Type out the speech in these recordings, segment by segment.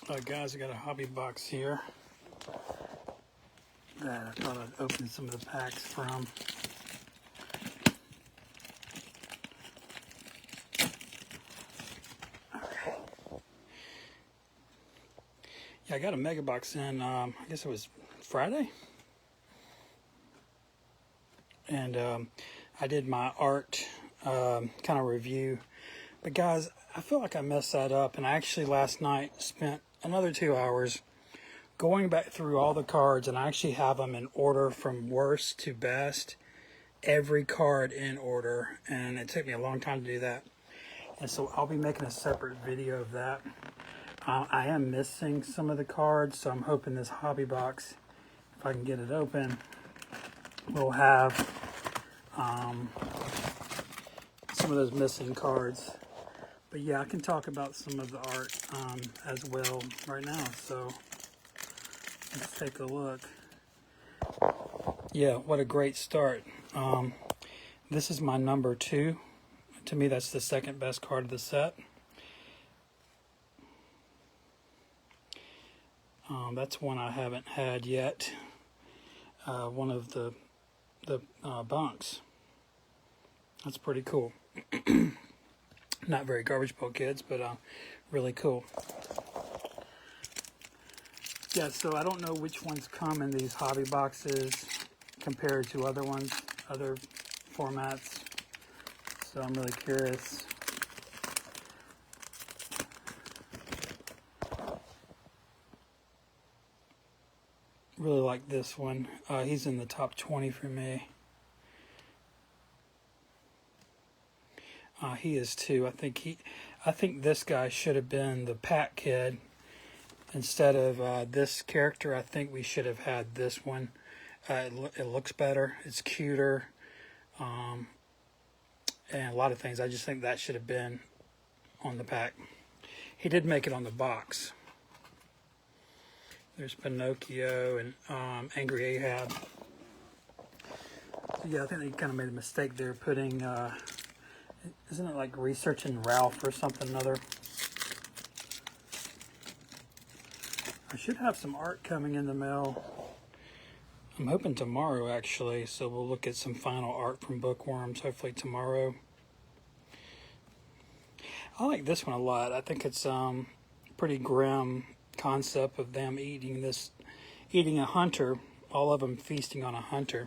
Guys, I got a hobby box here that I thought I'd open some of the packs from. Okay. Yeah, I got a mega box in, I guess it was Friday. And I did my art kind of review. But guys, I feel like I messed that up. And I actually last night spent another 2 hours going back through all the cards, and I actually have them in order from worst to best, every card in order, and it took me a long time to do that. And so I'll be making a separate video of that. I am missing some of the cards, so I'm hoping this hobby box, if I can get it open, will have some of those missing cards. But yeah, I can talk about some of the art as well right now, so let's take a look. Yeah, what a great start. This is my number 2. To me, that's the second best card of the set. That's one I haven't had yet. One of the bunks. That's pretty cool. Not very Garbage Pail Kids, but really cool. Yeah, so I don't know which ones come in these hobby boxes compared to other ones, other formats. So I'm really curious. Really like this one. He's in the top 20 for me. He is too. I think this guy should have been the Pack Kid instead of this character. I think we should have had this one. It looks better. It's cuter, and a lot of things. I just think that should have been on the pack. He did make it on the box. There's Pinocchio and Angry Ahab. So yeah, I think they kind of made a mistake there putting. Isn't it like Researching Ralph or something other? I should have some art coming in the mail. I'm hoping tomorrow, actually, so we'll look at some final art from Bookworms, hopefully tomorrow. I like this one a lot. I think it's pretty grim concept of them eating a hunter, all of them feasting on a hunter.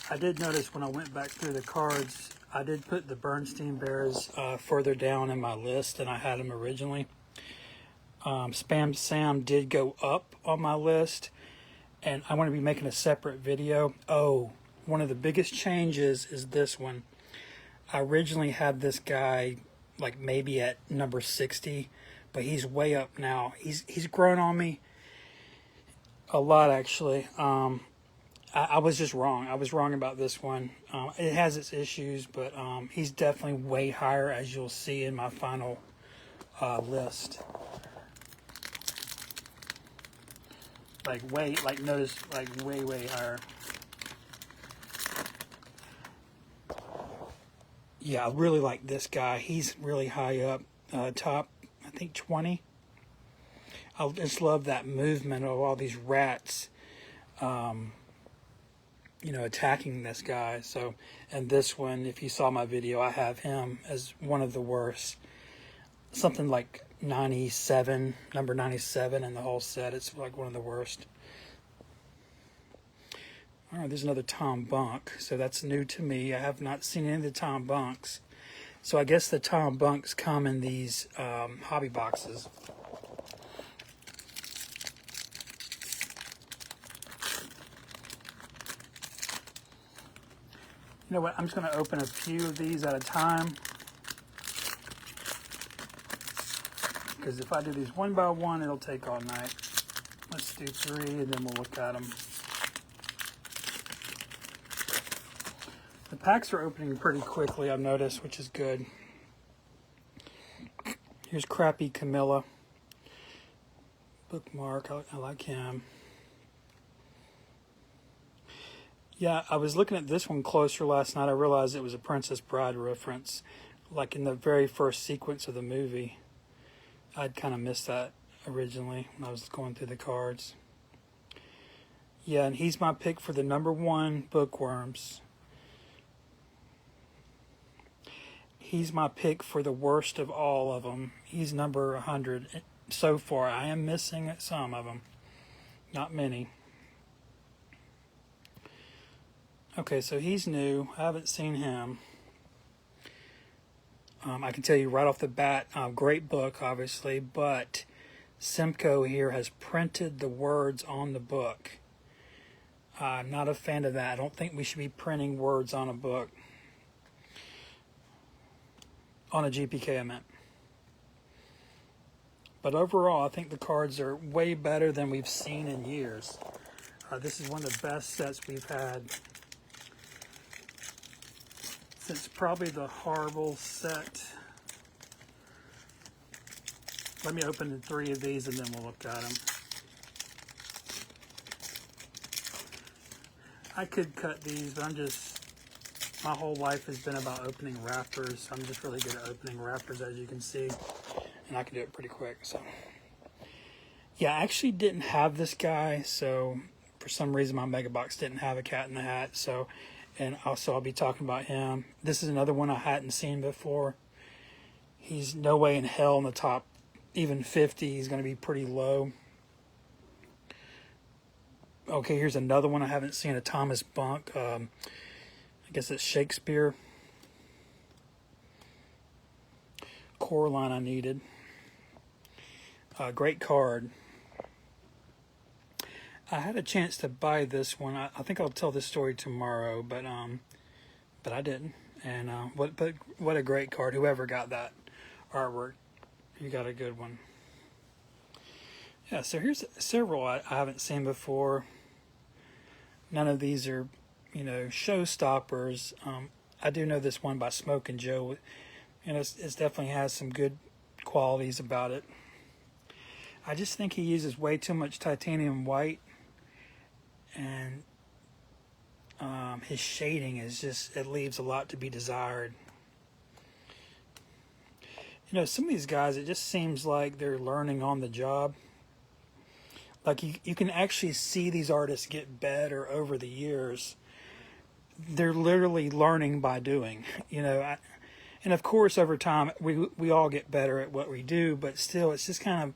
I did notice when I went back through the cards, I did put the Bernstein Bears further down in my list than I had them originally. Spam Sam did go up on my list, and I want to be making a separate video. Oh, one of the biggest changes is this one. I originally had this guy like maybe at number 60, but he's way up now. He's grown on me a lot, actually. I was just wrong. I was wrong about this one. It has its issues, but he's definitely way higher, as you'll see in my final list. Notice, way higher. Yeah, I really like this guy. He's really high up, top, I think 20. I just love that movement of all these rats, attacking this guy. So, and this one, if you saw my video, I have him as one of the worst. Something like 97, number 97 in the whole set. It's like one of the worst. All right, there's another Tom Bunk. So that's new to me. I have not seen any of the Tom Bunks. So I guess the Tom Bunks come in these hobby boxes. You know what? I'm just going to open a few of these at a time. Because if I do these one by one, it'll take all night. Let's do 3 and then we'll look at them. The packs are opening pretty quickly, I've noticed, which is good. Here's Crappy Camilla. Bookmark, I like him. Yeah, I was looking at this one closer last night. I realized it was a Princess Bride reference. like in the very first sequence of the movie. I'd kind of missed that originally when I was going through the cards. Yeah, and he's my pick for the #1 Bookworms. He's my pick for the worst of all of them. He's number 100 so far. I am missing some of them. Not many. Okay, so he's new. I haven't seen him. I can tell you right off the bat, great book, obviously, but Simcoe here has printed the words on the book. I'm not a fan of that. I don't think we should be printing words on a book. On a GPK, I meant. But overall, I think the cards are way better than we've seen in years. This is one of the best sets we've had since probably the Horrible set. Let me open 3 of these and then we'll look at them. I could cut these, but my whole life has been about opening wrappers. I'm just really good at opening wrappers, as you can see, and I can do it pretty quick. So, yeah, I actually didn't have this guy, so for some reason my Mega Box didn't have a Cat in the Hat, so, and also I'll be talking about him. This is another one I hadn't seen before. He's no way in hell in the top, even 50. He's going to be pretty low. Okay, here's another one I haven't seen, a Thomas Bunk. I guess it's Shakespeare. Coraline I needed. Great card. I had a chance to buy this one. I think I'll tell this story tomorrow, but I didn't. And what a great card. Whoever got that artwork, you got a good one. Yeah, so here's several I haven't seen before. None of these are, showstoppers. I do know this one by Smokin' Joe, and it definitely has some good qualities about it. I just think he uses way too much titanium white, and his shading it leaves a lot to be desired. Some of these guys, it just seems like they're learning on the job. Like you can actually see these artists get better over the years. They're literally learning by doing, and of course over time we all get better at what we do, but still it's just kind of,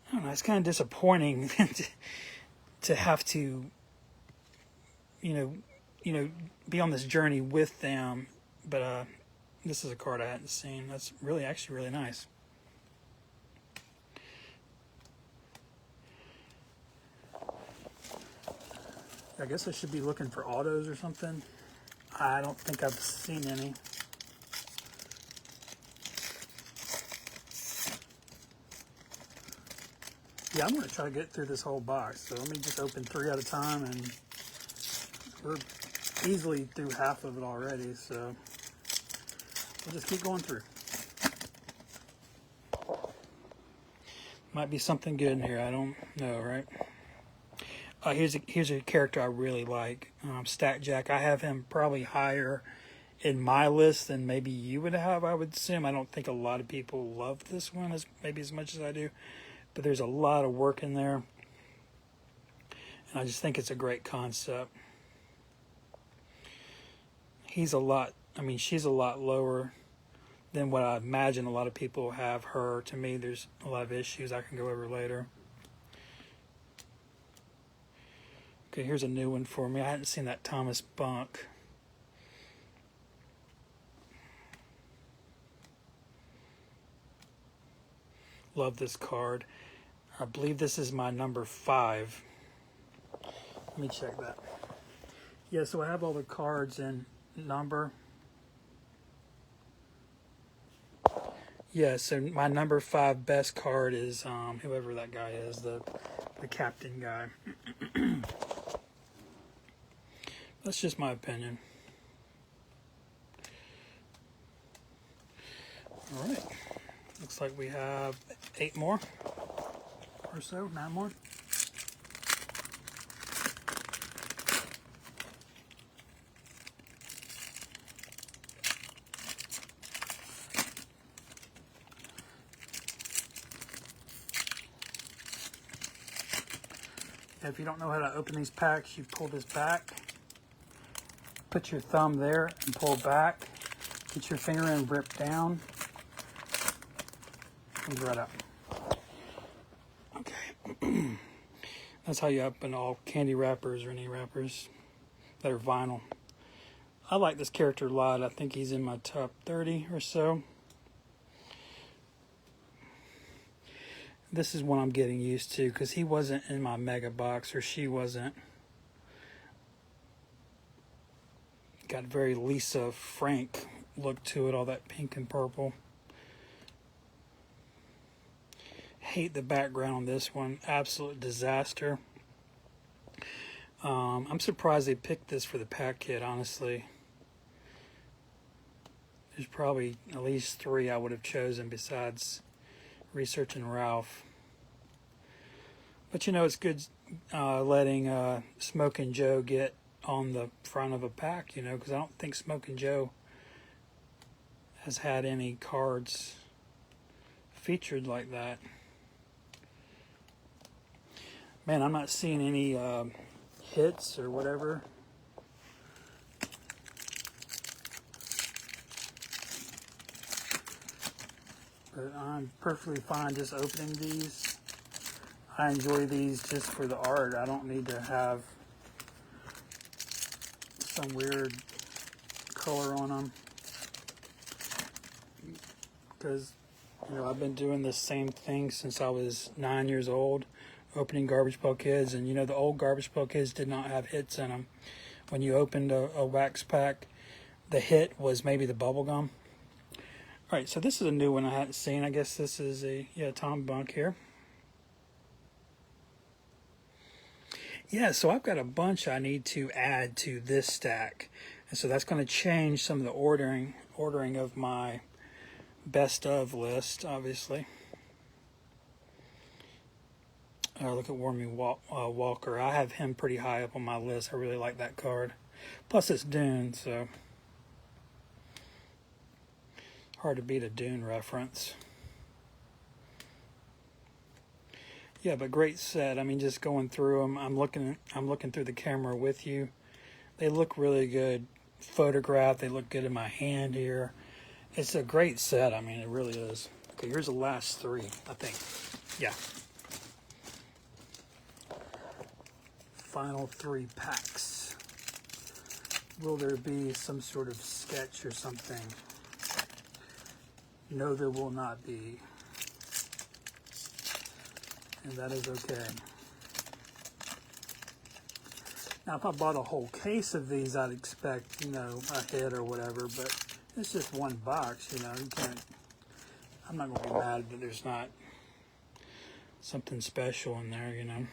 I don't know, it's kind of disappointing to have to, be on this journey with them. But this is a card I hadn't seen. That's actually really nice. I guess I should be looking for autos or something. I don't think I've seen any. Yeah, I'm going to try to get through this whole box. So let me just open 3 at a time, and we're easily through half of it already. So we'll just keep going through. Might be something good in here. I don't know, right? Here's a character I really like, Stack Jack. I have him probably higher in my list than maybe you would have, I would assume. I don't think a lot of people love this one as much as I do, but there's a lot of work in there, and I just think it's a great concept. She's a lot lower than what I imagine a lot of people have her. To me, there's a lot of issues I can go over later. Okay, here's a new one for me. I hadn't seen that Thomas Bunk. Love this card. I believe this is my number 5. Let me check that. Yeah, so I have all the cards in number. Yeah, so my number 5 best card is whoever that guy is, the captain guy. That's just my opinion. All right. Looks like we have 8 more or so, 9 more. If you don't know how to open these packs, you pull this back, put your thumb there and pull back, get your finger in, rip down, comes right out. Okay. That's how you open all candy wrappers or any wrappers that are vinyl. I like this character a lot. I think he's in my top 30 or so. This is one I'm getting used to because he wasn't in my mega box, or she wasn't. Got very Lisa Frank look to it, all that pink and purple. Hate the background on this one. Absolute disaster. I'm surprised they picked this for the pack kit, honestly. There's probably at least 3 I would have chosen besides Research and Ralph. But you know, it's good letting Smokin' Joe get on the front of a pack, you know, because I don't think Smokin' Joe has had any cards featured like that. Man, I'm not seeing any hits or whatever. But I'm perfectly fine just opening these. I enjoy these just for the art. I don't need to have some weird color on them. Because, you know, I've been doing the same thing since I was 9 years old, opening Garbage Pail Kids. And, you know, the old Garbage Pail Kids did not have hits in them. When you opened a wax pack, the hit was maybe the bubble gum. All right, so this is a new one I hadn't seen. I guess this is a, Tom Bunk here. Yeah, so I've got a bunch I need to add to this stack. And so that's going to change some of the ordering of my best of list, obviously. Look at Warmy Walker. I have him pretty high up on my list. I really like that card. Plus it's Dune, so hard to beat a Dune reference. Yeah, but great set. I mean, just going through them, I'm looking through the camera with you. They look really good photographed. They look good in my hand here. It's a great set. I mean, it really is. Okay, here's the last 3, I think. Yeah. Final 3 packs. Will there be some sort of sketch or something? No, there will not be. And that is okay. Now, if I bought a whole case of these, I'd expect, you know, a hit or whatever, but it's just one box, you know, you can't, I'm not going to be mad that there's not something special in there, you know.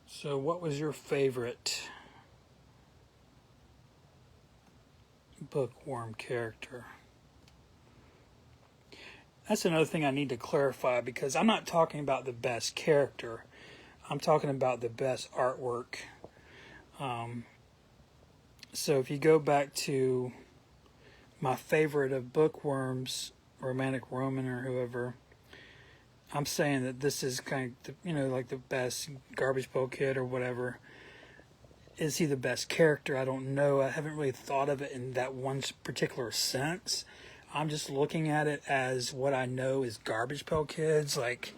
So what was your favorite Bookworm character? That's another thing I need to clarify, because I'm not talking about the best character. I'm talking about the best artwork. So if you go back to my favorite of Bookworms, Romantic Roman or whoever, I'm saying that this is kind of, you know, like the best Garbage Pail Kid or whatever. Is he the best character? I don't know. I haven't really thought of it in that one particular sense. I'm just looking at it as what I know is Garbage Pail Kids. Like,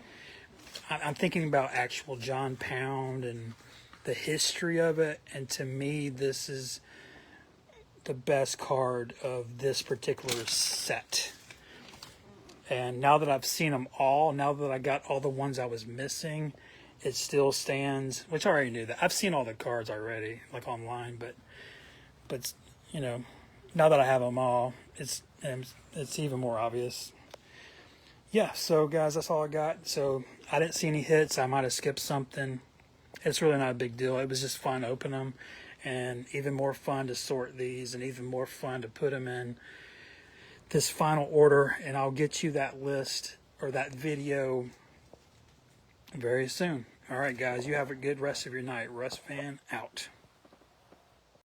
I'm thinking about actual John Pound and the history of it. And to me, this is the best card of this particular set. And now that I've seen them all, now that I got all the ones I was missing, it still stands, which I already knew that. I've seen all the cards already, like online, but you know, now that I have them all, it's even more obvious. Yeah, so guys, that's all I got. So I didn't see any hits. I might have skipped something. It's really not a big deal. It was just fun to open them, and even more fun to sort these, and even more fun to put them in this final order. And I'll get you that list or that video very soon. All right, guys, you have a good rest of your night. Russ Van out.